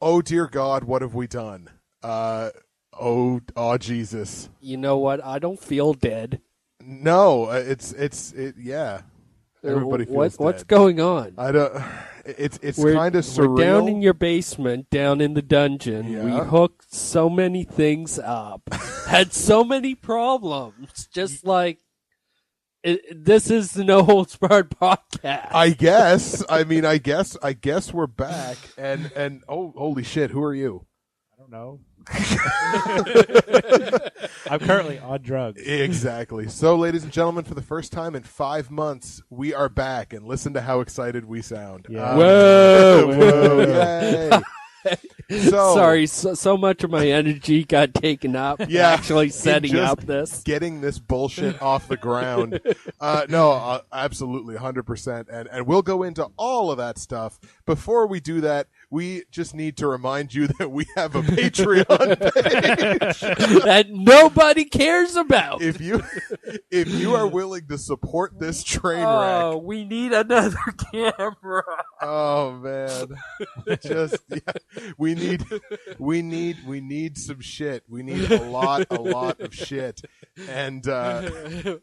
Oh dear God, what have we done? Oh Jesus. You know what? I don't feel dead. No, yeah. Everybody feels dead. What's going on? I don't. It's kind of surreal. We're down in your basement, down in the dungeon. Yeah. We hooked so many things up, had so many problems. Just like this is the No Holds Barred podcast. I guess. I mean, I guess we're back. And oh, holy shit! Who are you? I don't know. I'm currently on drugs. Exactly. So, ladies and gentlemen, for the first time in 5 months, we are back, and listen to how excited we sound. Yeah. Whoa! Yay. So, Sorry, so much of my energy got taken up. Yeah, actually setting just up this, getting this bullshit off the ground. No, absolutely, 100%, and we'll go into all of that stuff. Before we do that, we just need to remind you that we have a Patreon page that nobody cares about. If you are willing to support this train Oh, wreck, we need another camera. oh man, we need some shit. We need a lot of shit, and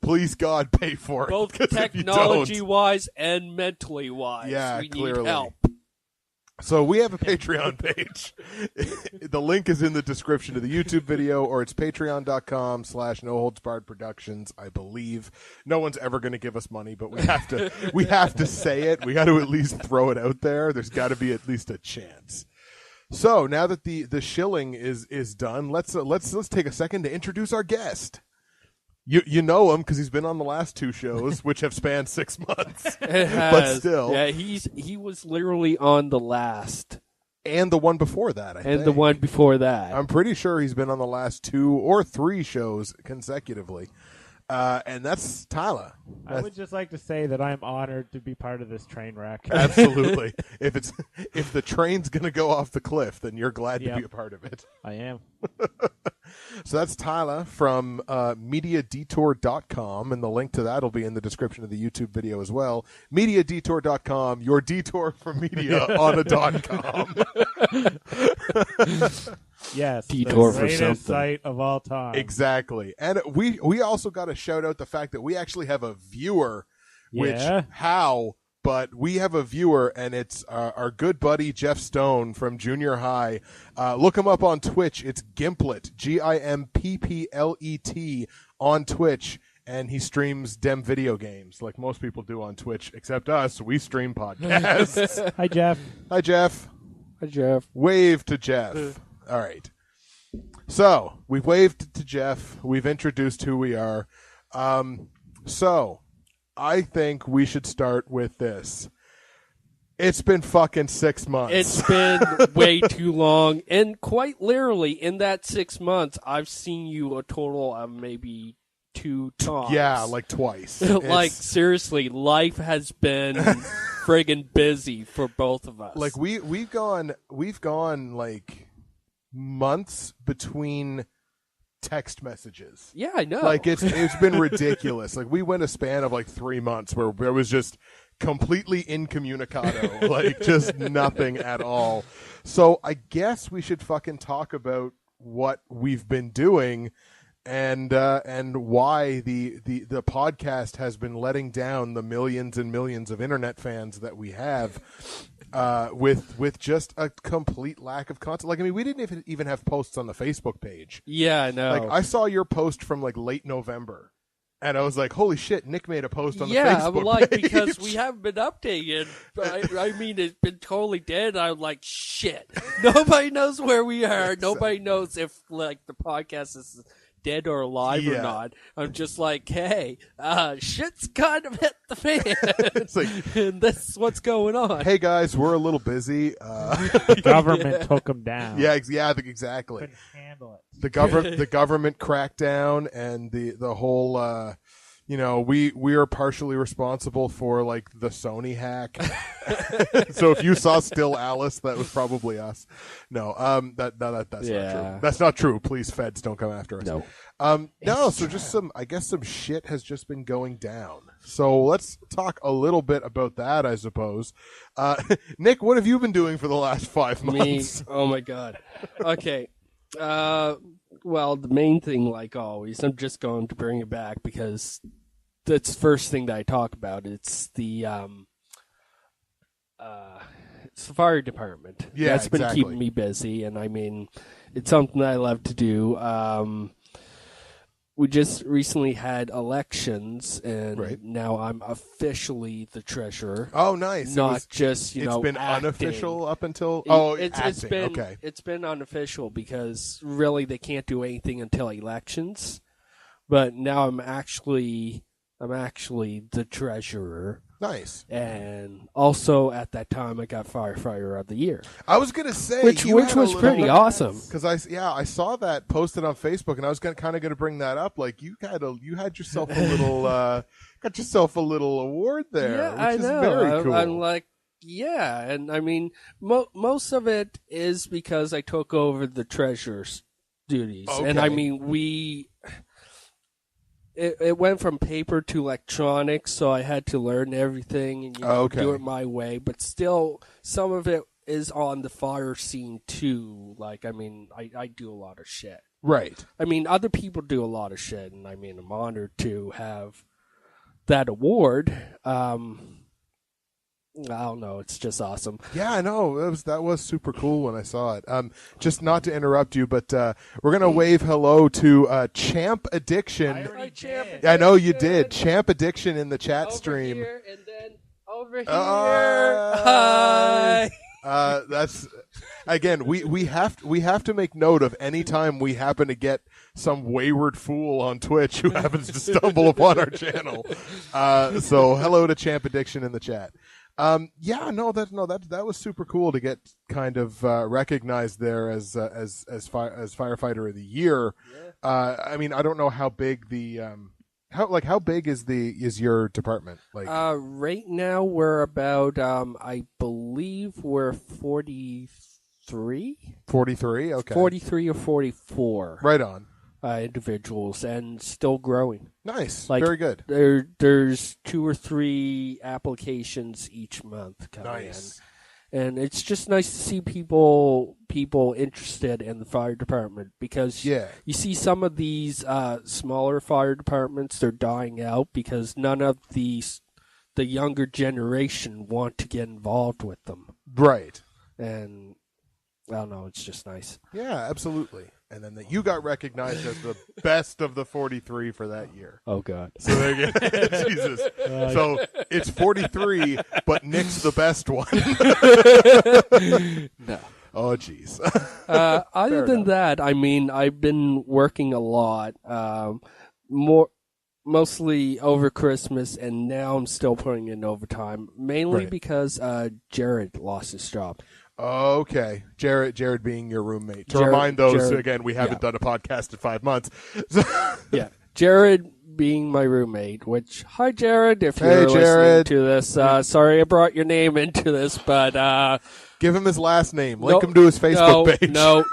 please God, pay for it. Both 'cause if you don't- technology-wise and mentally-wise. Yeah, we clearly. need help. So we have a Patreon page. The link is in the description of the YouTube video, or it's patreon.com/noholdsbarredproductions, I believe. No one's ever going to give us money, but we have to say it. We got to at least throw it out there. There's got to be at least a chance. So now that the shilling is done, let's take a second to introduce our guest. You know him because he's been on the last two shows, which have spanned 6 months. It has. But still. Yeah, he was literally on the last. And the one before that, I think. And the one before that. I'm pretty sure he's been on the last 2 or 3 shows consecutively. And that's Tyler. I would just like to say that I'm honored to be part of this train wreck. Absolutely. If the train's going to go off the cliff, then you're glad to be a part of it. I am. So that's Tyler from MEDIADETOUR.com, and the link to that will be in the description of the YouTube video as well. MEDIADETOUR.com, your detour for media on a .com. Yes, Detour the for greatest something. site of all time. Exactly. And we also got to shout out the fact that we actually have a viewer, which but we have a viewer, and it's our good buddy Jeff Stone from junior high. Look him up on Twitch. It's Gimplet, Gimplet, on Twitch, and he streams dem video games like most people do on Twitch, except us. We stream podcasts. Hi, Jeff. Hi, Jeff. Hi, Jeff. Wave to Jeff. All right. So we've waved to Jeff. We've introduced who we are. So I think we should start with this. It's been fucking 6 months. It's been way too long. And quite literally, in that 6 months, I've seen you a total of maybe 2 times. Yeah, like twice. Like, seriously, life has been friggin' busy for both of us. Like we've gone like months between text messages. Yeah, I know. Like it's been ridiculous. Like we went a span of like 3 months where there was just completely incommunicado, like just nothing at all. So I guess we should fucking talk about what we've been doing and why the podcast has been letting down the millions and millions of internet fans that we have. With just a complete lack of content. Like, I mean, we didn't even have posts on the Facebook page. Yeah, I know. Like, I saw your post from like late November, and I was like, "Holy shit!" Nick made a post on the Facebook page. Because we haven't been updated. I mean, it's been totally dead. I'm like, shit. Nobody knows where we are. Exactly. Nobody knows if like the podcast is dead or alive or not. I'm just like, hey, shit's kind of hit the fan. It's like, and this is what's going on. hey guys, we're a little busy. The government took them down. Yeah, exactly. Couldn't handle it. The government crackdown and the whole you know, we are partially responsible for like the Sony hack. So if you saw Still Alice, that was probably us. No, that's not true. That's not true. Please, feds, don't come after us. No. No, so just some shit has just been going down. So let's talk a little bit about that, I suppose. Nick, what have you been doing for the last 5 months? Me? Oh my God. Okay. Well, the main thing, like always, I'm just going to bring it back because that's the first thing that I talk about. It's the fire department. Yeah, that's been exactly. keeping me busy, and I mean, it's something that I love to do. We just recently had elections, and now I'm officially the treasurer. Oh, nice! Not just it's been acting. unofficial up until It's been okay. It's been unofficial because really they can't do anything until elections. But now I'm actually the treasurer. Nice. And also at that time I got firefighter of the year. I was gonna say which was pretty awesome because I saw that posted on Facebook and I was kind of gonna bring that up. Like you had yourself a little got yourself a little award there. Yeah, which I is know. Very cool. I'm like, yeah, and I mean most of it is because I took over the treasurer's duties, and I mean It went from paper to electronics, so I had to learn everything and do it my way. But still, some of it is on the fire scene too. Like, I mean, I do a lot of shit. Right. I mean, other people do a lot of shit, and I mean, I'm honored to have that award. I don't know. It's just awesome. Yeah, I know. That was super cool when I saw it. Just not to interrupt you, but we're going to wave hello to Champ Addiction. I know you did. Champ Addiction in the chat stream. Over here and then over here. Hi. That's again. We have to make note of any time we happen to get some wayward fool on Twitch who happens to stumble upon our channel. So hello to Champ Addiction in the chat. That was super cool to get kind of recognized there as firefighter of the year. Yeah. I mean, I don't know how big the how big is your department? Like right now we're about I believe we're 43. 43, okay. 43 or 44. Right on. Individuals and still growing. Nice. Like, very good. There's 2 or 3 applications each month coming in. And it's just nice to see people interested in the fire department because you see some of these smaller fire departments, they're dying out because none of the younger generation want to get involved with them. Right. And I don't know, it's just nice. Yeah, absolutely. And then you got recognized as the best of the 43 for that year. Oh, God. So there you go. Jesus. So it's 43, but Nick's the best one. No. Oh, jeez. Other than that, I mean, I've been working a lot, mostly over Christmas, and now I'm still putting in overtime, mainly because Jared lost his job. Okay. Jared being your roommate. To remind those, again, we haven't done a podcast in 5 months. Yeah. Jared being my roommate, which, hi, Jared, if you're listening to this. Sorry I brought your name into this, but... give him his last name. Link him to his Facebook page. No.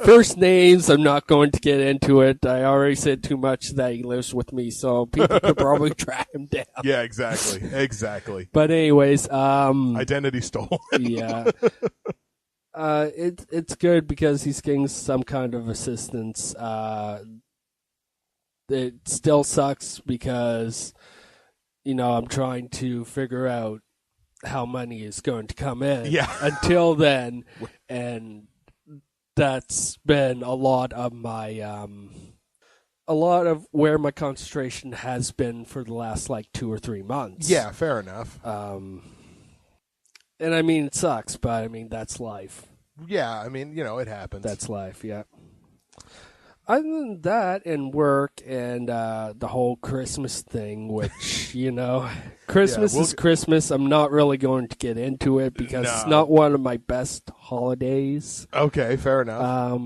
First names, I'm not going to get into it. I already said too much that he lives with me, so people could probably track him down. Yeah, exactly. But anyways, identity stolen. Yeah. It's good because he's getting some kind of assistance. It still sucks because, I'm trying to figure out how money is going to come in until then, and that's been a lot of where my concentration has been for the last 2 or 3 months. Yeah, fair enough. And I mean, it sucks, but I mean, that's life. Yeah, I mean, it happens. That's life, yeah. Other than that, and work, and the whole Christmas thing, which, Christmas is Christmas. I'm not really going to get into it because it's not one of my best holidays. Okay, fair enough.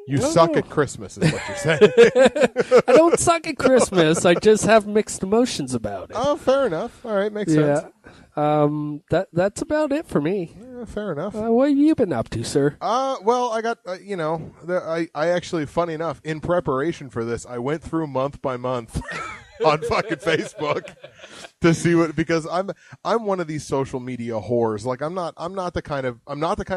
You suck at Christmas, is what you're saying. I don't suck at Christmas. I just have mixed emotions about it. Oh, fair enough. All right, makes sense. That's about it for me. Yeah, fair enough. What have you been up to, sir? Well, I got I actually, funny enough, in preparation for this, I went through month by month on fucking Facebook to see what, because I'm one of these social media whores. Like I'm not the kind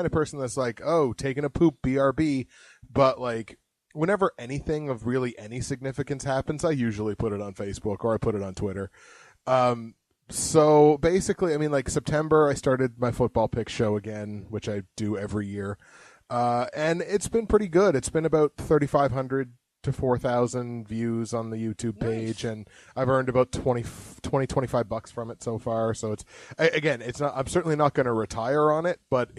of person that's like, oh, taking a poop, BRB. But like, whenever anything of really any significance happens, I usually put it on Facebook or I put it on Twitter. So basically, I mean, like September, I started my football pick show again, which I do every year. And it's been pretty good. It's been about 3,500 to 4,000 views on the YouTube page. Nice. And I've earned about $25 from it so far. So I'm certainly not going to retire on it, but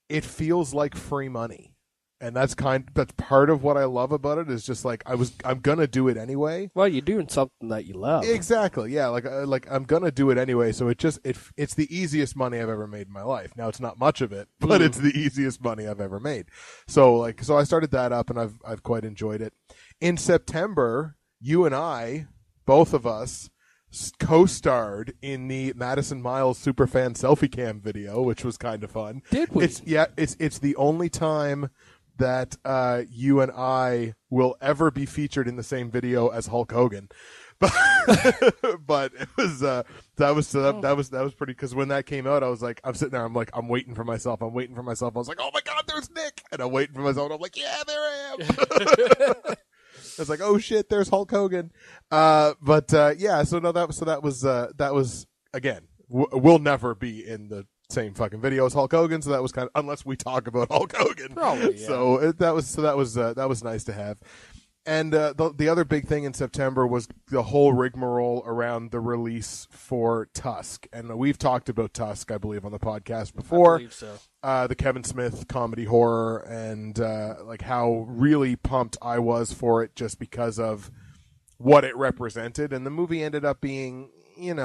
it feels like free money. And that's part of what I love about it, is just like I'm gonna do it anyway. Well, you're doing something that you love. Exactly, yeah. Like I'm gonna do it anyway. So it's the easiest money I've ever made in my life. Now it's not much of it, but it's the easiest money I've ever made. So I started that up, and I've quite enjoyed it. In September, you and I, both of us, co-starred in the Madison Miles Superfan selfie cam video, which was kind of fun. Did we? It's the only time that you and I will ever be featured in the same video as Hulk Hogan, but it was that was pretty, because when that came out, I was like, I'm sitting there, I'm waiting for myself. I was like, oh my god, there's Nick, and I'm waiting for myself, and I'm like, yeah, there I am. I was like, oh shit, there's Hulk Hogan. So that was again, we'll never be in the same fucking video as Hulk Hogan, so that was kind of, unless we talk about Hulk Hogan. Probably, yeah. So that was nice to have. And the other big thing in September was the whole rigmarole around the release for Tusk. And we've talked about Tusk, I believe, on the podcast before. I believe so. The Kevin Smith comedy horror, and like how really pumped I was for it just because of what it represented. And the movie ended up being, it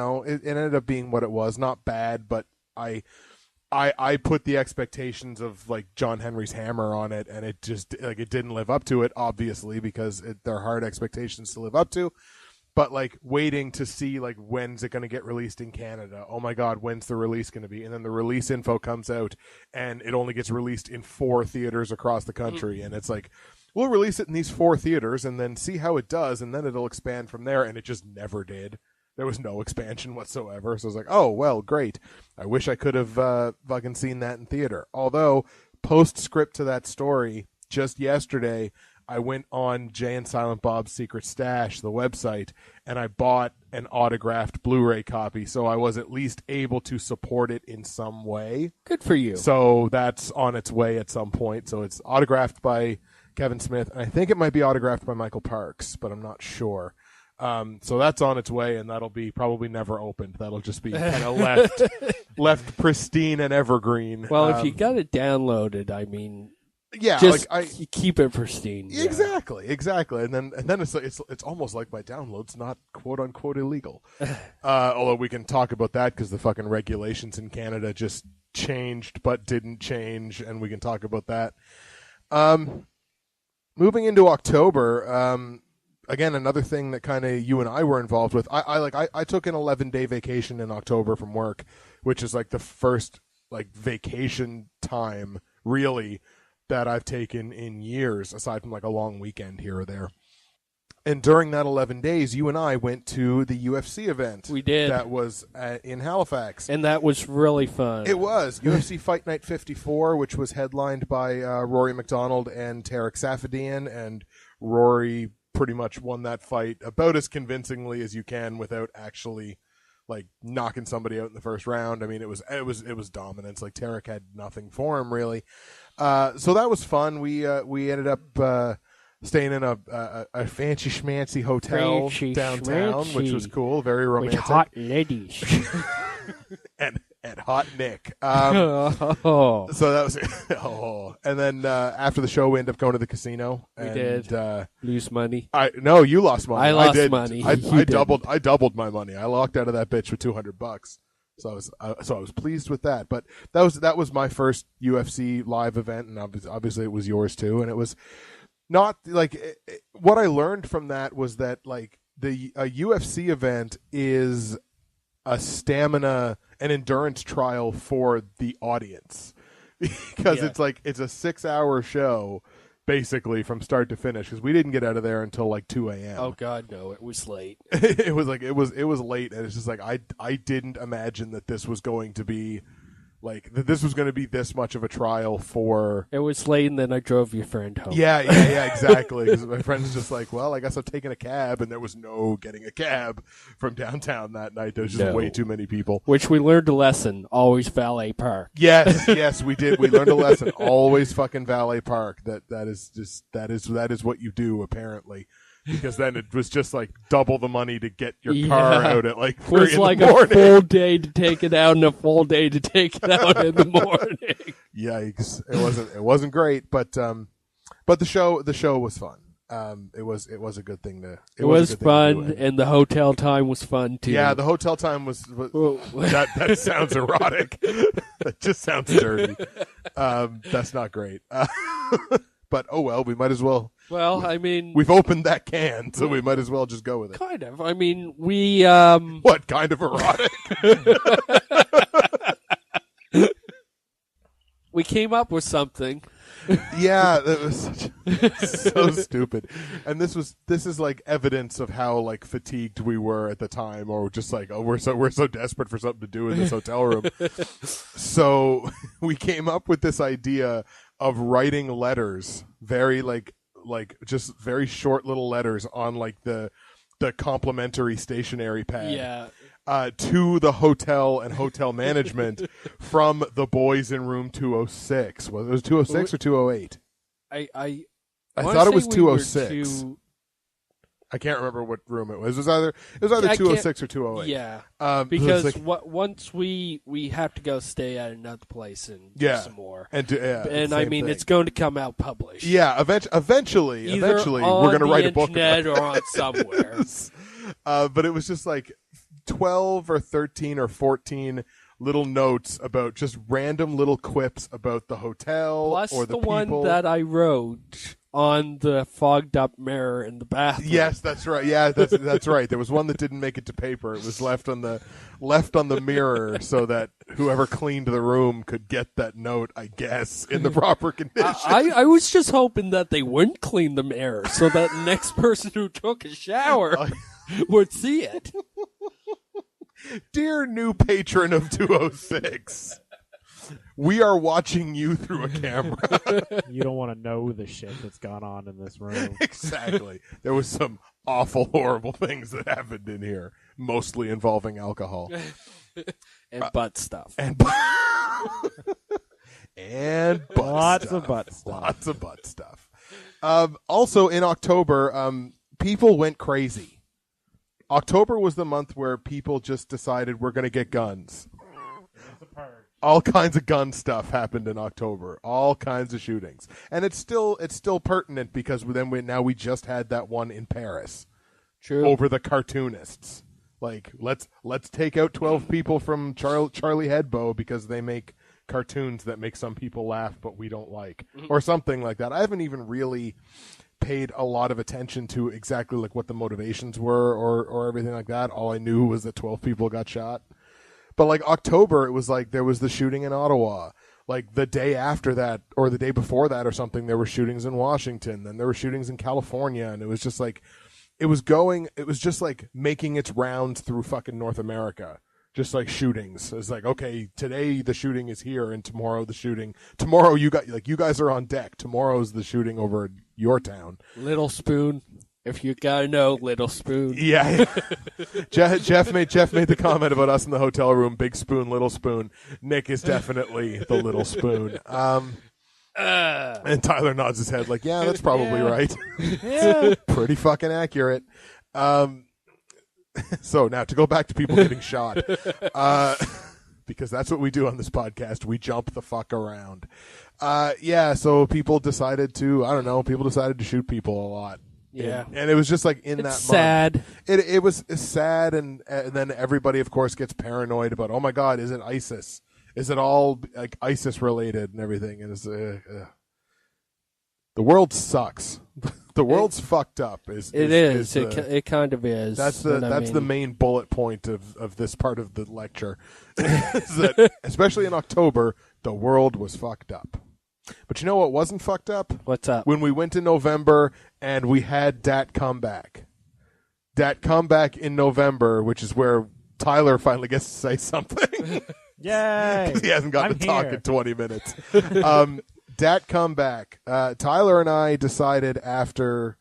ended up being what it was. Not bad, but I put the expectations of like John Henry's Hammer on it, and it just it didn't live up to it, obviously, because they're hard expectations to live up to. But like waiting to see like when's it going to get released in Canada? Oh my God, when's the release going to be? And then the release info comes out, and it only gets released in 4 theaters across the country, and it's like, we'll release it in these 4 theaters and then see how it does, and then it'll expand from there, and it just never did. There was no expansion whatsoever. So I was like, oh, well, great. I wish I could have fucking seen that in theater. Although, postscript to that story, just yesterday, I went on Jay and Silent Bob's Secret Stash, the website, and I bought an autographed Blu-ray copy, so I was at least able to support it in some way. Good for you. So that's on its way at some point. So it's autographed by Kevin Smith, and I think it might be autographed by Michael Parks, but I'm not sure. So that's on its way, and that'll be probably never opened. That'll just be kind of left pristine and evergreen. Well, if you got it downloaded, I mean, yeah, just keep it pristine. Exactly. And then it's almost like my download's not quote unquote illegal. Although we can talk about that because the fucking regulations in Canada just changed but didn't change, and we can talk about that. Moving into October. Again, another thing that kind of you and I were involved with. I took an 11-day vacation in October from work, which is like the first like vacation time really that I've taken in years, aside from like a long weekend here or there. And during that 11 days, you and I went to the UFC event. We did. That was in Halifax. And that was really fun. It was. UFC Fight Night 54, which was headlined by Rory McDonald and Tarek Saffiedian, and Rory pretty much won that fight about as convincingly as you can without actually like knocking somebody out in the first round. I mean, it was dominance. Like Tarek had nothing for him really. So that was fun. We ended up staying in a fancy schmancy hotel downtown, which was cool, very romantic. With hot ladies. and hot Nick. So that was and then after the show we ended up going to the casino. We did lose money. No, you lost money. I lost money. I doubled my money. I locked out of that bitch with $200. So I was pleased with that. But that was my first UFC live event, and obviously it was yours too. And it was not like what I learned from that was that like a UFC event is a stamina and endurance trial for the audience because it's a 6-hour show basically from start to finish, because we didn't get out of there until like 2 a.m. Oh God, no! It was late. It was late, and it's just like I didn't imagine that this was going to be like this was going to be this much of a trial for. It was late, and then I drove your friend home. Yeah, exactly. Because my friend was just like, "Well, I guess I'm taking a cab," and there was no getting a cab from downtown that night. There was just way too many people. Which we learned a lesson: always valet park. Yes, we did. We learned a lesson: always fucking valet park. That is what you do apparently. Because then it was just like double the money to get your car out at like 3 in the morning. It was like a full day to take it out and a full day to take it out in the morning. Yikes! It wasn't great, but the show was fun. It was a good thing to. It was fun, and the hotel time was fun too. Yeah, the hotel time was that sounds erotic. That just sounds dirty. That's not great. But oh well, we might as well. Well, I mean, we've opened that can, so we might as well just go with it. Kind of. I mean, we What kind of erotic? We came up with something. Yeah, that was so stupid. And this is like evidence of how like fatigued we were at the time, or just like, oh, we're so desperate for something to do in this hotel room. So we came up with this idea of writing letters, very like just very short little letters on like the complimentary stationery pad. Yeah. To the hotel and hotel management from the boys in room 206. Was it 206 or 208? I thought it was 206. I can't remember what room it was. It was either 206 or 208. Yeah. Because once we have to go stay at another place and do some more. And I mean, it's going to come out published. Yeah, eventually we're going to write a book about it. Or on somewhere. But it was just like 12 or 13 or 14 little notes about just random little quips about the hotel plus or the one people. That I wrote on the fogged up mirror in the bathroom. Yes, that's right. Yeah, that's right. There was one that didn't make it to paper. It was left on the mirror so that whoever cleaned the room could get that note, I guess, in the proper condition. I was just hoping that they wouldn't clean the mirror so that the next person who took a shower would see it. Dear new patron of 206, we are watching you through a camera. You don't want to know the shit that's gone on in this room. Exactly. There was some awful, horrible things that happened in here, mostly involving alcohol. And butt stuff. And butt Lots stuff. of butt stuff. Lots of butt stuff. Also, in October, people went crazy. October was the month where people just decided we're going to get guns. All kinds of gun stuff happened in October. All kinds of shootings, and it's still pertinent because now we just had that one in Paris. True. Over the cartoonists. Like let's take out 12 people from Charlie Hebdo because they make cartoons that make some people laugh but we don't like, or something like that. I haven't even really paid a lot of attention to exactly like what the motivations were or everything like that. All I knew was that 12 people got shot. But like October, it was like there was the shooting in Ottawa. Like the day after that or the day before that or something, there were shootings in Washington. Then there were shootings in California, and it was just like it was just like making its rounds through fucking North America. Just like shootings. It's like, okay, today the shooting is here, and tomorrow you guys are on deck. Tomorrow's the shooting over your town. Little Spoon. If you gotta know, Little Spoon. Yeah. Jeff made the comment about us in the hotel room, big spoon, little spoon. Nick is definitely the little spoon. And Tyler nods his head like, yeah, that's probably right. Yeah. Pretty fucking accurate. So now to go back to people getting shot, because that's what we do on this podcast. We jump the fuck around. So people decided to shoot people a lot. Yeah. And it was just like in that month. Sad. It was sad, and then everybody, of course, gets paranoid about, oh my God, is it ISIS? Is it all like ISIS related and everything? And it's the world sucks. The world's fucked up. It kind of is. That's the main bullet point of this part of the lecture. Is that, especially in October, the world was fucked up. But you know what wasn't fucked up? What's up? When we went in November and we had Dat Comeback. Dat Comeback in November, which is where Tyler finally gets to say something. Yay! He hasn't gotten to talk in 20 minutes. Dat Comeback. Tyler and I decided after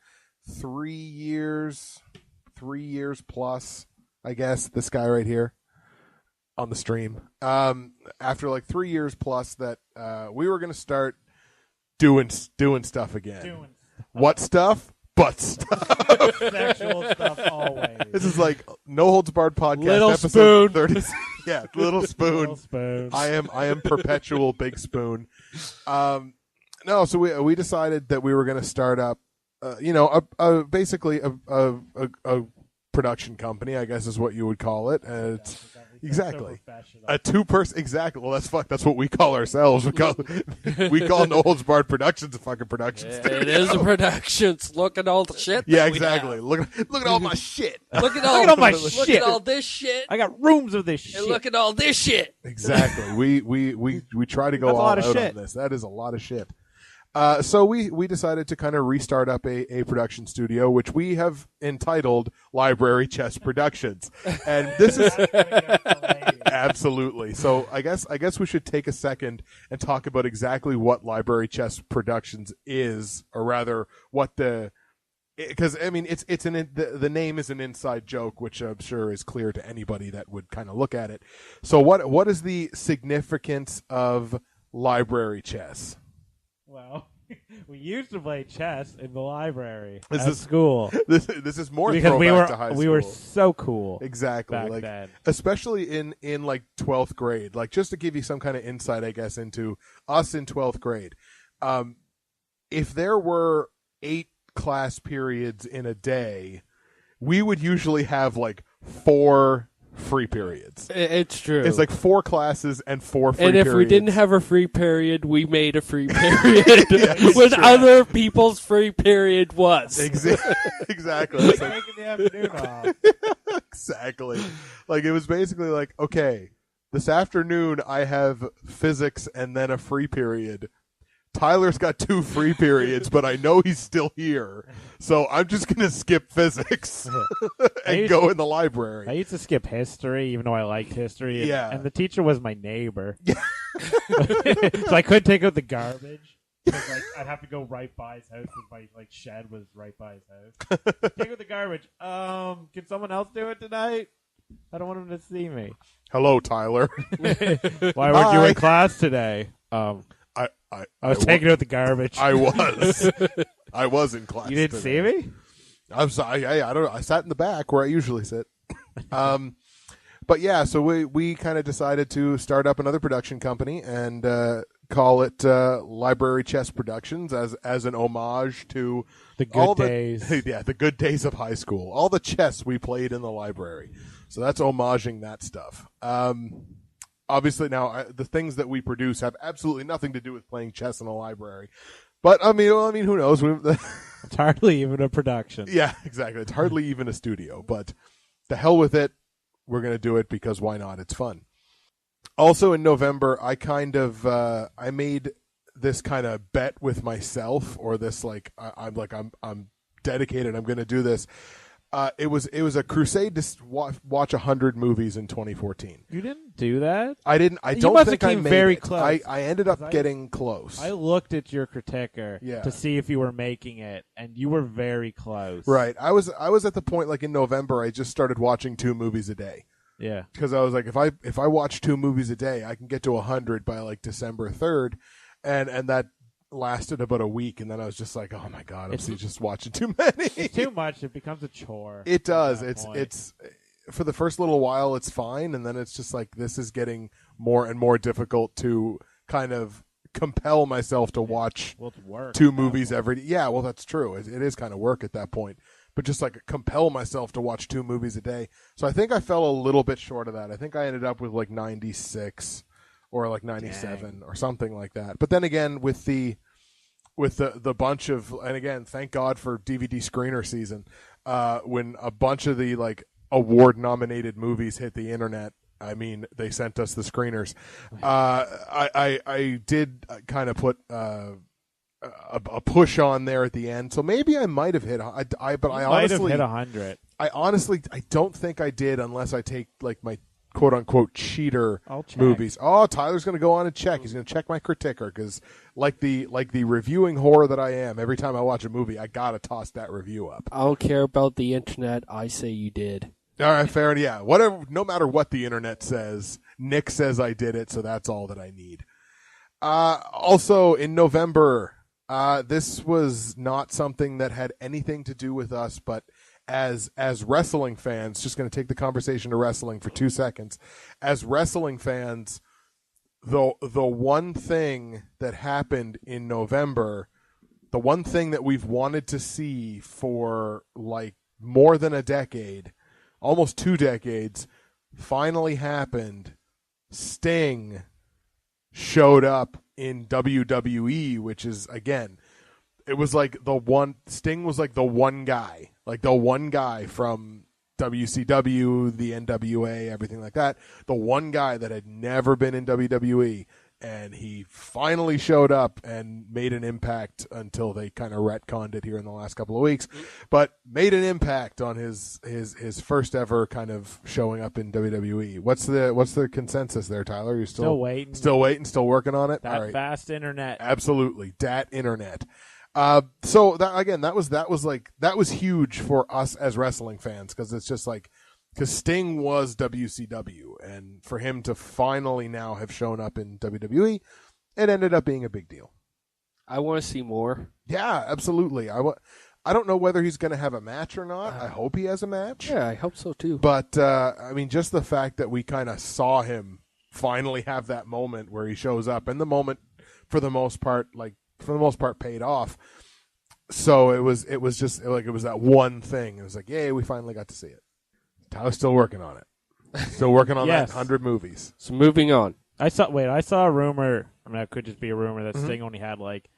3 years plus, I guess, this guy right here on the stream, after like 3 years plus, that we were going to start doing stuff again. What stuff? Butt stuff. Sexual stuff always. This is like No Holds Barred podcast, Little episode spoon. 30. Yeah, Little Spoon. Little spoon. I am perpetual Big Spoon. No, so we decided that we were going to start up, basically a production company, I guess is what you would call it. And it's exactly a 2-person. Exactly. Well, that's what we call ourselves. We call No Holds Barred Productions a fucking production studio. It is a productions. Look at all the shit. Yeah, exactly. Look at all my shit. Look at all my Look shit. at all this shit. I got rooms of this shit. And look at all this shit. Exactly. We try to go That's a all lot out of shit. on this. That is a lot of shit. So we decided to kind of restart up a production studio, which we have entitled Library Chess Productions, and this is absolutely. So I guess we should take a second and talk about exactly what Library Chess Productions is, or rather, what because I mean the name is an inside joke, which I'm sure is clear to anybody that would kind of look at it. So what is the significance of library chess? Well, we used to play chess in the library This at is- school This is more because throwback to high school. we were so cool. Exactly, back like then. especially in like 12th grade. Like, just to give you some kind of insight, I guess, into us in 12th grade. If there were 8 class periods in a day, we would usually have like 4 free periods. It's true. It's like 4 classes and 4 free and if periods. we didn't have a free period, we made a free period Yes, when true. other people's free period was. Exactly. It's like, Taking the afternoon off. exactly. Like, it was basically like, okay, this afternoon I have physics and then a free period. Tyler's got 2 free periods, but I know he's still here, so I'm just going to skip physics and go in the library. I used to skip history, even though I liked history. And, Yeah. and the teacher was my neighbor. So I couldn't take out the garbage. 'Cause, like, I'd have to go right by his house because my shed was right by his house. Take out the garbage. Can someone else do it tonight? I don't want him to see me. Hello, Tyler. Why weren't you Hi. in class today? I was taking out the garbage. I was. I was in class. You didn't see today. me? I'm sorry. I don't know. I sat in the back where I usually sit. But yeah, so we kind of decided to start up another production company and call it Library Chess Productions as an homage to The good all days. the good days of high school, all the chess we played in the library. So that's homaging that stuff. Obviously, now the things that we produce have absolutely nothing to do with playing chess in a library. But I mean, who knows? It's hardly even a production. Yeah, exactly. It's hardly even a studio, but the hell with it. We're going to do it because why not? It's fun. Also in November, I kind of I made this kind of bet with myself, or this like I'm dedicated. I'm going to do this. It was a crusade to watch 100 movies in 2014. You didn't do that? I didn't. I You don't must think have I came made very it. close. I ended up 'Cause getting close. I looked at your critiquer Yeah. to see if you were making it, and you were very close. Right. I was at the point, like in November, I just started watching 2 movies a day. Yeah. Because I was like, if I watch 2 movies a day, I can get to 100 by like December 3rd, and that lasted about a week, and then I was just like, oh my god, I'm just watching too many. It's too much. It becomes a chore. It does. at that point. It's for the first little while, it's fine, and then it's just like this is getting more and more difficult to kind of compel myself to watch two movies every day. Yeah, well, that's true. It is kind of work at that point. But just like compel myself to watch 2 movies a day. So I think I fell a little bit short of that. I think I ended up with like 96 or like 97 or something like that. But then again, with the bunch of, and again, thank God for DVD screener season, when a bunch of the like award nominated movies hit the internet, I mean, they sent us the screeners. I did kind of put a push on there at the end, so maybe I might have hit. But I honestly hit 100. I don't think I did unless I take like my quote unquote cheater movies. Oh, Tyler's going to go on and check. He's going to check my criticker because, like the reviewing whore that I am, every time I watch a movie, I gotta toss that review up. I don't care about the internet. I say you did. All right, fair enough. Yeah, whatever. No matter what the internet says, Nick says I did it, so that's all that I need. Also, in November, this was not something that had anything to do with us, but as wrestling fans, just going to take the conversation to wrestling for 2 seconds. As wrestling fans, the one thing that happened in November, the one thing that we've wanted to see for like more than a decade, almost 2 decades, finally happened. Sting showed up in WWE, which is, again, it was like Sting was like the one guy from WCW, the NWA, everything like that, the one guy that had never been in WWE, and he finally showed up and made an impact until they kind of retconned it here in the last couple of weeks, but made an impact on his first ever kind of showing up in WWE. What's the consensus there, Tyler? You're still waiting, still working on it. That all right. Fast internet, absolutely, dat internet. So that was huge for us as wrestling fans, because it's just like, because Sting was WCW, and for him to finally now have shown up in WWE, it ended up being a big deal. I want to see more. Yeah, absolutely. I don't know whether he's going to have a match or not. I hope he has a match. Yeah, I hope so too. But I mean, just the fact that we kind of saw him finally have that moment where he shows up, and the moment, for the most part, paid off. So it was just like, it was that one thing. It was like, yay, we finally got to see it. Tyler's still working on it. Still working on yes. that 100 movies. So moving on. I saw a rumor. I mean, it could just be a rumor that Sting only had like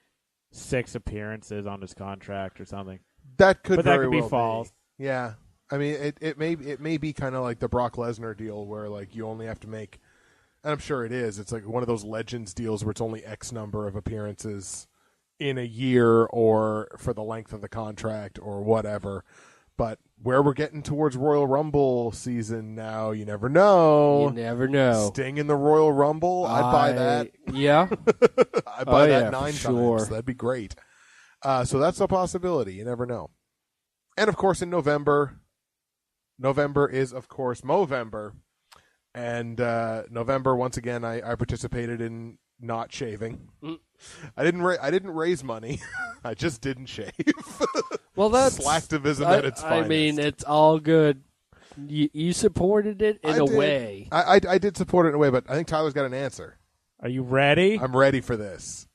6 appearances on his contract or something. That could be false. Yeah, I mean, it may be kind of like the Brock Lesnar deal, where like you only have to make, and I'm sure it is. It's like one of those Legends deals where it's only X number of appearances in a year or for the length of the contract or whatever. But where we're getting towards Royal Rumble season now, you never know. You never know. Sting in the Royal Rumble, I'd buy that. Yeah. I'd buy that 9 times. That'd be great. So that's a possibility. You never know. And, of course, in November is, of course, Movember. And November, once again, I participated in not shaving. I didn't raise money. I just didn't shave. Well, that's slacktivism at its finest. I mean, it's all good. You supported it in a way. I did support it in a way, but I think Tyler's got an answer. Are you ready? I'm ready for this.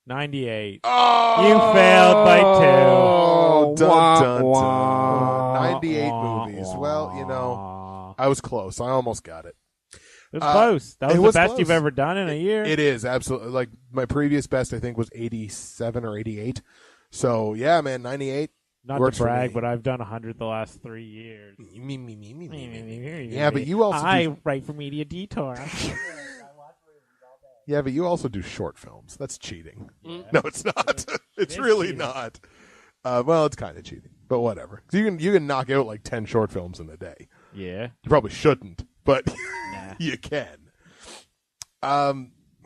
98. Oh, you failed by 2. Oh, dun, dun, dun. 98 movies. Well, you know, I was close. I almost got it. It was close. That was the best close. You've ever done in a year. It is, absolutely. Like, my previous best, I think, was 87 or 88. So, yeah, man, 98. Not to brag, but I've done 100 the last 3 years. Yeah, but you also I write for Mediadetour. Yeah, but you also do short films. That's cheating. Yeah. No, it's not. It's really cheating. Not. Well, it's kind of cheating, but whatever. You can knock out like 10 short films in a day. Yeah. You probably shouldn't, but you can. All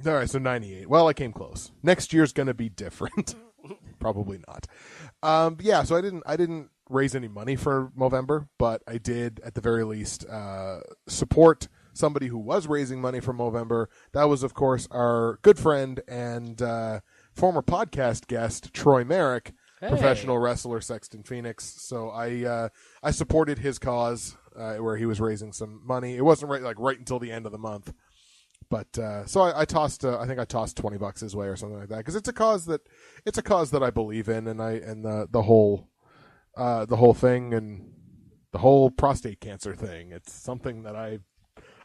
right, so 98. Well, I came close. Next year's going to be different. Probably not. Yeah, so I didn't raise any money for Movember, but I did at the very least support somebody who was raising money for Movember. That was, of course, our good friend and former podcast guest, Troy Merrick, professional wrestler, Sexton Phoenix. So I supported his cause where he was raising some money. It wasn't right until the end of the month, But so I tossed. I think I tossed $20 his way or something like that because it's a cause that I believe in, and the whole thing and the whole prostate cancer thing. It's something that I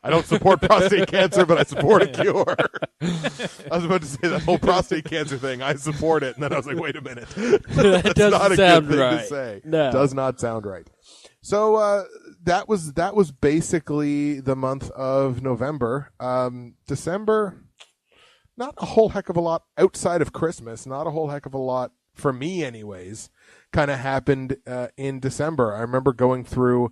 don't support prostate cancer, but I support a cure. I was about to say that whole prostate cancer thing. I support it, and then I was like, wait a minute, that's doesn't not a sound good thing right. to say. No. Does not sound right. So that was basically the month of November. December, not a whole heck of a lot outside of Christmas. Not a whole heck of a lot for me, anyways. Kind of happened in December. I remember going through.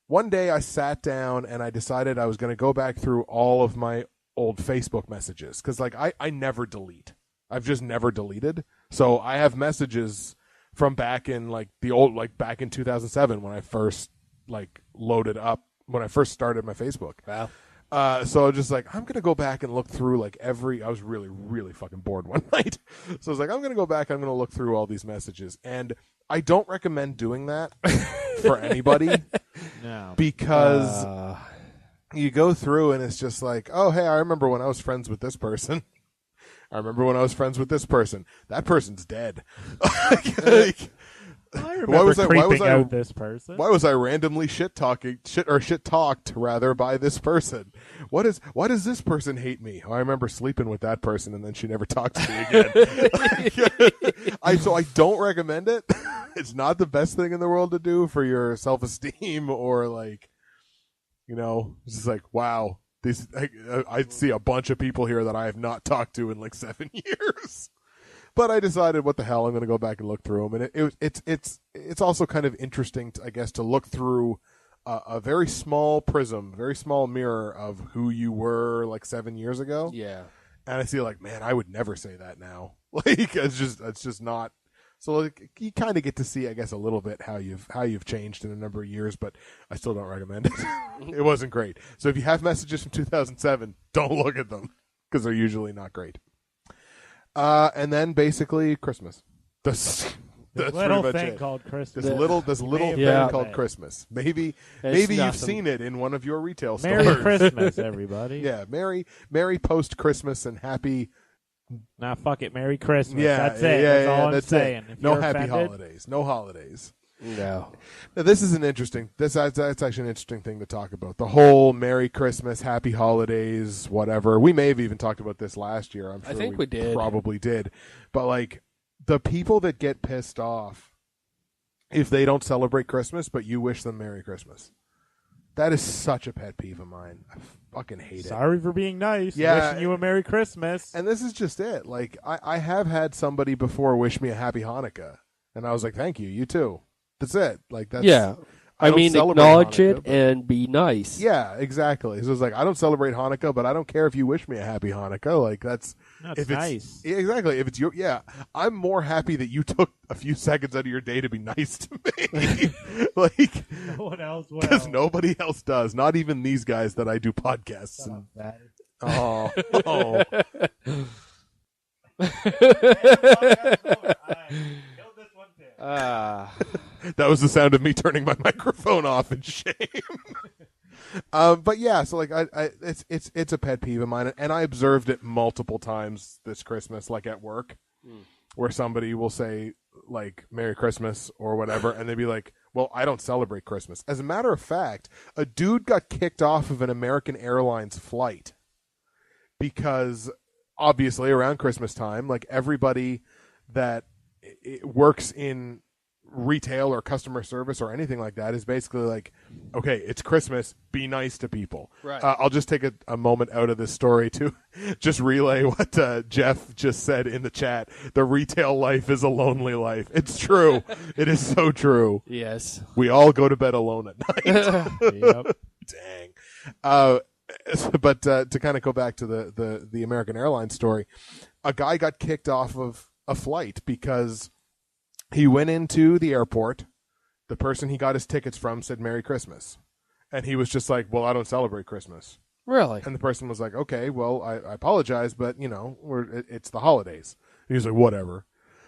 One day I sat down and I decided I was going to go back through all of my old Facebook messages because, like, I never delete. I've just never deleted. So I have messages from back in back in 2007 when I first loaded up when I first started my Facebook. Wow. So I was just like, I'm gonna go back and look through I was really, really fucking bored one night. So I was like, I'm gonna go back. I'm gonna look through all these messages, and I don't recommend doing that for anybody. No, because you go through and it's just like, oh hey, I remember when I was friends with this person. I remember when I was friends with this person. That person's dead. I remember creeping out this person. Why was I randomly shit talked by this person? Why does this person hate me? Oh, I remember sleeping with that person and then she never talked to me again. So I don't recommend it. It's not the best thing in the world to do for your self-esteem or it's just like, wow, I see a bunch of people here that I have not talked to in 7 years. But I decided, what the hell, I'm going to go back and look through them, and it's also kind of interesting, I guess, to look through a very small prism, very small mirror of who you were 7 years ago. Yeah, and I see man, I would never say that now. It's just not. So you kind of get to see, I guess, a little bit how you've changed in a number of years, but I still don't recommend it. It wasn't great. So if you have messages from 2007, don't look at them because they're usually not great. And then basically Christmas. That's little pretty much thing it. called Christmas. This little thing called Christmas. Maybe you've seen it in one of your retail stores. Merry Christmas, everybody. Yeah, Merry post Christmas and happy. Nah, fuck it, Merry Christmas. Yeah, that's it. That's all I'm that's saying. If no you're happy offended, holidays. No holidays. No. Now, this is that's actually an interesting thing to talk about. The whole Merry Christmas, Happy Holidays, whatever. We may have even talked about this last year. I'm sure I think we did. Probably did. But the people that get pissed off if they don't celebrate Christmas, but you wish them Merry Christmas. That is such a pet peeve of mine. I fucking hate it. Sorry for being nice. Yeah. Wishing you a Merry Christmas. And this is just it. I have had somebody before wish me a Happy Hanukkah, and I was like, thank you. You too. That's it. That's yeah. I mean, acknowledge Hanukkah, and be nice. Yeah, exactly. So it's I don't celebrate Hanukkah, but I don't care if you wish me a happy Hanukkah. That's nice. Exactly. If it's I'm more happy that you took a few seconds out of your day to be nice to me. No one else will. Because nobody else does. Not even these guys that I do podcasts. Oh. That was the sound of me turning my microphone off in shame. But yeah, so it's a pet peeve of mine, and I observed it multiple times this Christmas, at work, where somebody will say Merry Christmas or whatever, and they'd be like, well, I don't celebrate Christmas. As a matter of fact, a dude got kicked off of an American Airlines flight because obviously around Christmas time, everybody that works in retail or customer service or anything like that is basically okay, it's Christmas, be nice to people. Right. I'll just take a moment out of this story to just relay what Jeff just said in the chat. The retail life is a lonely life. It's true. It is so true. Yes. We all go to bed alone at night. Yep. Dang. But to kind of go back to the American Airlines story, a guy got kicked off of a flight because he went into the airport. The person he got his tickets from said Merry Christmas. And he was just like, well, I don't celebrate Christmas. Really? And the person was like, okay, well, I apologize, but, it's the holidays. And he was like, whatever.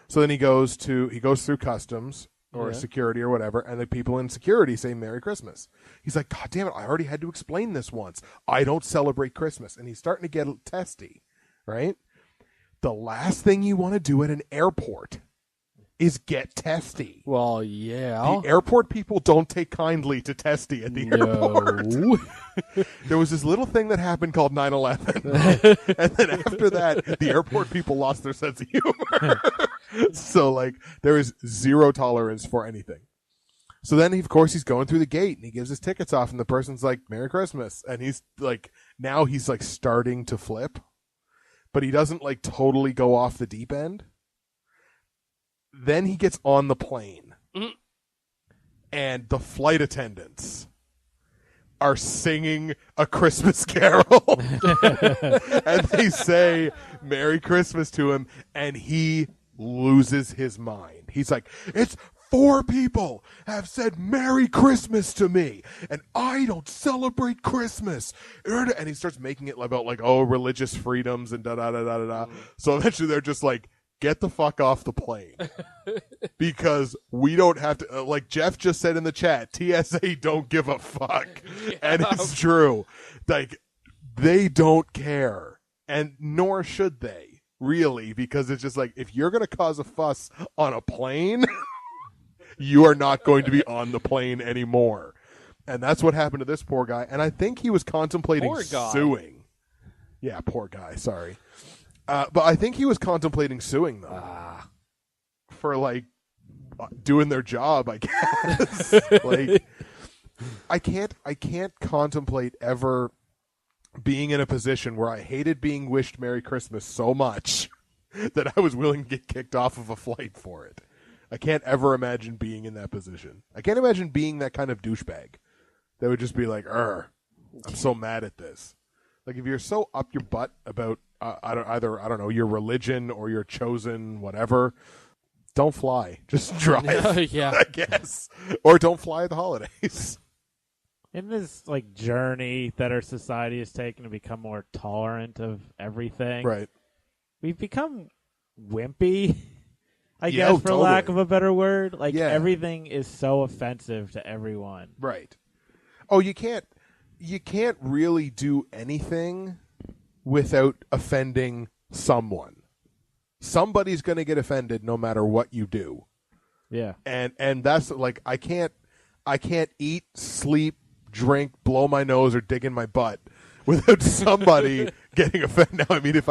So then he goes through customs, or security or whatever, and the people in security say Merry Christmas. He's like, God damn it, I already had to explain this once. I don't celebrate Christmas. And he's starting to get testy, right? The last thing you want to do at an airport is get testy. Well, yeah. The airport people don't take kindly to testy at the airport. There was this little thing that happened called 9/11. And then after that, the airport people lost their sense of humor. So, like, there is zero tolerance for anything. So then, of course, he's going through the gate, and he gives his tickets off, and the person's like, Merry Christmas. And he's like, now he's like starting to flip. But he doesn't like totally go off the deep end. Then he gets on the plane, and the flight attendants are singing a Christmas carol, and they say Merry Christmas to him, and he loses his mind. He's like, it's 4 people have said Merry Christmas to me, and I don't celebrate Christmas. And he starts making it about like, oh, religious freedoms and da-da-da-da-da-da. So eventually they're just like, get the fuck off the plane. Because we don't have to, like Jeff just said in the chat, TSA don't give a fuck. Yeah. And it's true. Like, they don't care. And nor should they, really, because it's just like, if you're going to cause a fuss on a plane, you are not going to be on the plane anymore. And that's what happened to this poor guy. And I think he was contemplating suing. Yeah, poor guy, sorry. But I think he was contemplating suing them for like doing their job, I guess. Like, I can't contemplate ever being in a position where I hated being wished Merry Christmas so much that I was willing to get kicked off of a flight for it. I can't ever imagine being in that position. I can't imagine being that kind of douchebag that would just be like, I'm so mad at this. Like, if you're so up your butt about I don't know, your religion or your chosen whatever, don't fly. Just drive. Yeah, I guess, or don't fly at the holidays. In this like journey that our society has taken to become more tolerant of everything, right? We've become wimpy, I guess, for lack of a better word. Like, everything is so offensive to everyone, right? Oh, you can't really do anything without offending someone. Somebody's going to get offended no matter what you do. Yeah. And that's like, I can't eat, sleep, drink, blow my nose, or dig in my butt without somebody getting offended. Now, I mean, if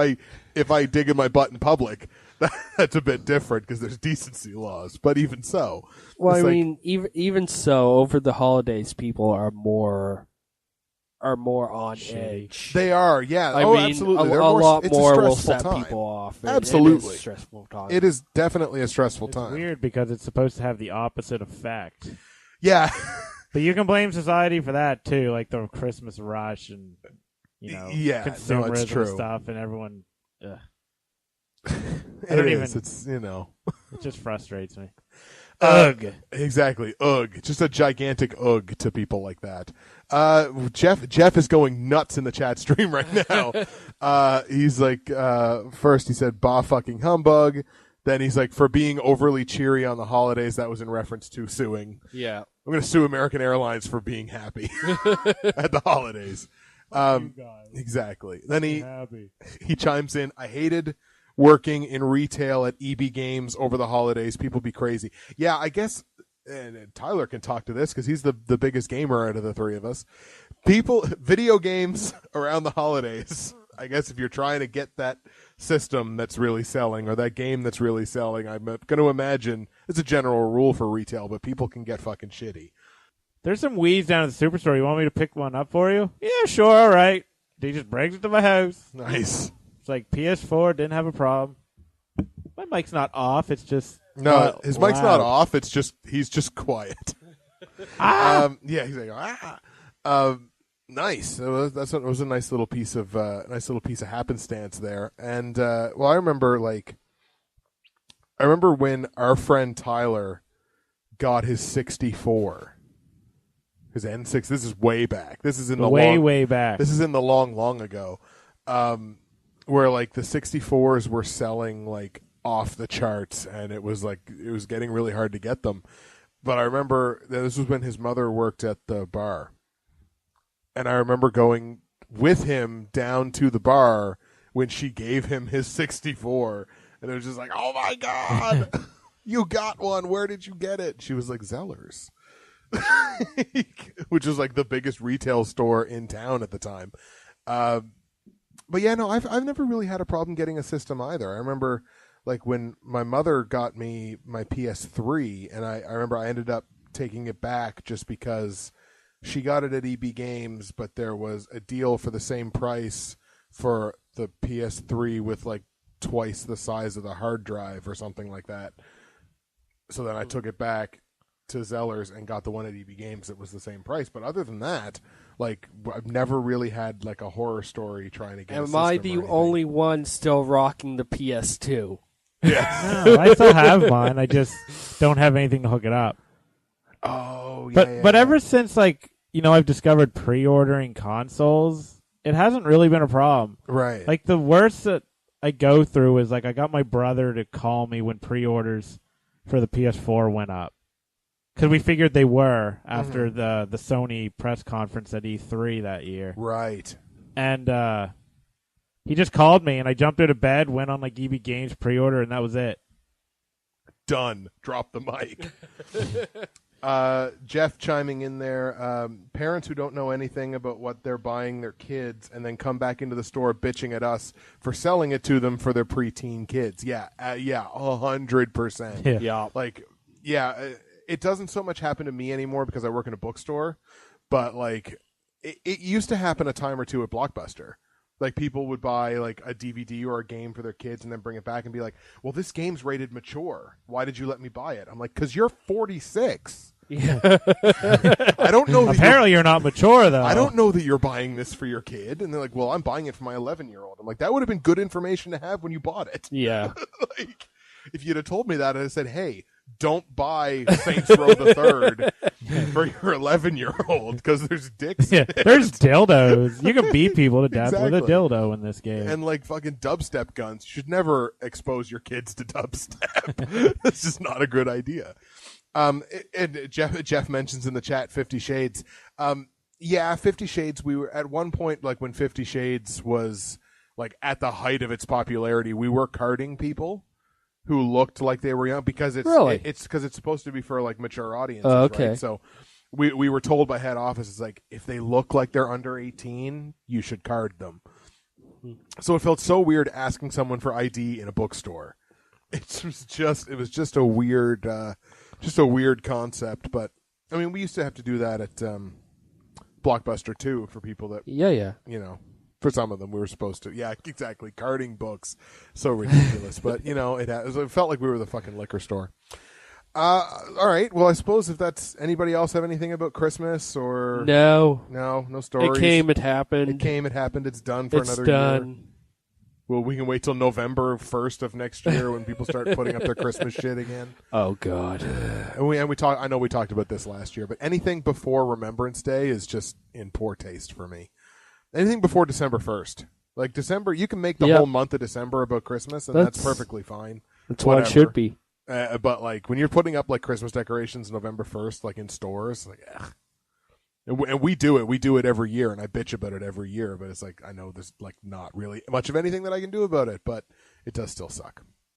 I dig in my butt in public, that's a bit different because there's decency laws. But even so, well, I mean, even so, over the holidays, people are more on edge. They are, yeah. I mean, absolutely. A lot more will set people off. Absolutely. It is a stressful time. It is definitely a stressful time. It's weird because it's supposed to have the opposite effect. Yeah. But you can blame society for that, too, like the Christmas rush and, consumerism it's true. and stuff, and everyone... I don't even... It's, It just frustrates me. Ugh. Exactly. Ugh. Just a gigantic ugh to people like that. Jeff is going nuts in the chat stream right now. He's like, first he said, bah fucking humbug. Then he's like, for being overly cheery on the holidays, that was in reference to suing. Yeah. I'm going to sue American Airlines for being happy at the holidays. Exactly. Then he chimes in, I hated working in retail at EB Games over the holidays. People be crazy. Yeah, I guess, and Tyler can talk to this because he's the biggest gamer out of the three of us. Video games around the holidays, I guess if you're trying to get that system that's really selling or that game that's really selling, I'm going to imagine it's a general rule for retail, but people can get fucking shitty. There's some Wii's down at the Superstore. You want me to pick one up for you? Yeah, sure, all right. He just brings it to my house. Nice. It's like PS4, didn't have a problem. My mic's not off. It's just his mic's not off. It's just he's just quiet. Yeah, he's like nice. It was a nice little piece of happenstance there. And well, I remember when our friend Tyler got his 64. His N6. This is way back. This is in the way back. This is in the long ago. Where like the 64s were selling like off the charts, and it was getting really hard to get them. But I remember this was when his mother worked at the bar. And I remember going with him down to the bar when she gave him his 64. And it was just like, oh my God, you got one. Where did you get it? She was like, Zeller's. Which was like the biggest retail store in town at the time. But yeah, no, I've never really had a problem getting a system either. I remember like when my mother got me my PS3, and I remember I ended up taking it back just because she got it at EB Games, but there was a deal for the same price for the PS3 with like twice the size of the hard drive or something like that. So then I took it back to Zeller's and got the one at EB Games that was the same price. But other than that, like, I've never really had like a horror story trying to get. Am I the only one still rocking the PS2? Yes. No, I still have mine. I just don't have anything to hook it up. Oh, yeah. But ever since, like, you know, I've discovered pre-ordering consoles, it hasn't really been a problem. Right. Like, the worst that I go through is, like, I got my brother to call me when pre-orders for the PS4 went up. Because we figured they were after the Sony press conference at E3 that year. Right. And he just called me, and I jumped out of bed, went on like EB Games pre-order, and that was it. Done. Drop the mic. Jeff chiming in there. Parents who don't know anything about what they're buying their kids and then come back into the store bitching at us for selling it to them for their preteen kids. Yeah, 100%. Yeah. Like, yeah, it doesn't so much happen to me anymore because I work in a bookstore, but like it used to happen a time or two at Blockbuster. Like, people would buy like a DVD or a game for their kids and then bring it back and be like, well, this game's rated mature. Why did you let me buy it? I'm like, because you're 46. Yeah. I don't know. Apparently you're not mature, though. I don't know that you're buying this for your kid. And they're like, well, I'm buying it for my 11-year-old. I'm like, that would have been good information to have when you bought it. Yeah. Like, if you'd have told me that, I'd have said, hey, don't buy Saints Row the Third for your 11-year-old because there's dicks. Yeah, there's dildos. You can beat people to death Exactly. with a dildo in this game. And like fucking dubstep guns. You should never expose your kids to dubstep. That's just not a good idea. And Jeff mentions in the chat 50 Shades. Yeah, 50 Shades. We were at one point, like when 50 Shades was like at the height of its popularity, we were carding people who looked like they were young because it's supposed to be for like mature audiences. Okay. Right? So we were told by head office, it's like, if they look like they're under 18, you should card them. So it felt so weird asking someone for ID in a bookstore. It was just a weird concept. But I mean, we used to have to do that at Blockbuster too for people that Yeah. you know. For some of them, we were supposed to. Yeah, exactly. Carding books. So ridiculous. But, you know, it felt like we were the fucking liquor store. All right. Well, I suppose if that's... Anybody else have anything about Christmas or... No stories? It came, it happened. It's done for another year. Well, we can wait till November 1st of next year when people start putting up their Christmas shit again. Oh, God. And we talked. I know we talked about this last year, but anything before Remembrance Day is just in poor taste for me. Anything before December 1st. Like December, you can make the whole month of December about Christmas, and that's perfectly fine. That's what it should be. But like when you're putting up like Christmas decorations November 1st, like in stores, like, ugh. And we do it. We do it every year, and I bitch about it every year. But it's like, I know there's like not really much of anything that I can do about it, but it does still suck.